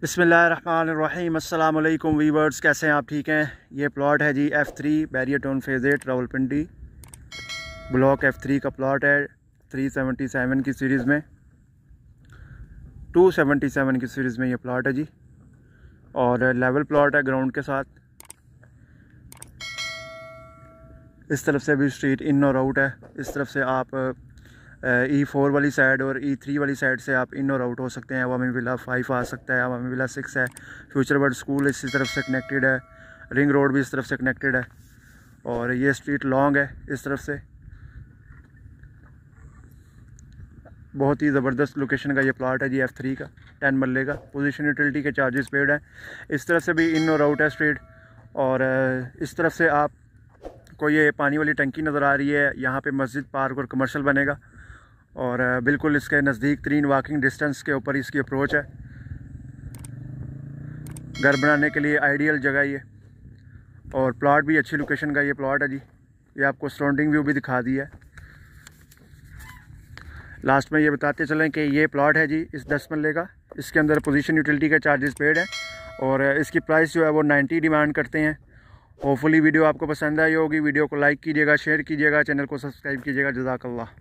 बिस्मिल्लाहिर्रहमानिर्रहीम। अस्सलाम वालेकुम वीवर्स, कैसे हैं आप? ठीक हैं। ये प्लॉट है जी F3 barrier town phase 8 Rawalpindi. Block F3 का प्लॉट है 377 की सीरीज़ में, 277 की सीरीज़ में ये प्लॉट है जी। और लेवल प्लॉट है ग्राउंड के साथ। इस तरफ से भी स्ट्रीट इन और आउट है। इस तरफ से आप E4 वाली साइड और E3 वाली साइड से आप इन और आउट हो सकते हैं। अवामी विला 5 आ सकता है, अवामी विला 6 है। फ्यूचर वर्ड स्कूल इसी तरफ से कनेक्टेड है, रिंग रोड भी इस तरफ से कनेक्टेड है। और ये स्ट्रीट लॉन्ग है इस तरफ से। बहुत ही ज़बरदस्त लोकेशन का ये प्लॉट है जी F3 का, 10 मरले का। पोजीशन यूटिलिटी के चार्जेस पेड हैं। इस तरफ से भी इन और आउट है स्ट्रीट। और इस तरफ से आप को ये पानी वाली टंकी नज़र आ रही है। यहाँ पे मस्जिद, पार्क और कमर्शियल बनेगा। और बिल्कुल इसके नज़दीक तरीन वॉकिंग डिस्टेंस के ऊपर इसकी अप्रोच है। घर बनाने के लिए आइडियल जगह ये। और प्लॉट भी अच्छी लोकेशन का ये प्लॉट है जी। ये आपको सराउंडिंग व्यू भी दिखा दिया है। लास्ट में ये बताते चलें कि ये प्लॉट है जी इस 10 मरले का। इसके अंदर पोजीशन यूटिलिटी का चार्जेस पेड है। और इसकी प्राइस जो है वो 90 डिमांड करते हैं। होपफुली वीडियो आपको पसंद आई होगी। वीडियो को लाइक कीजिएगा, शेयर कीजिएगा, चैनल को सब्सक्राइब कीजिएगा। जज़ाकल्लाह।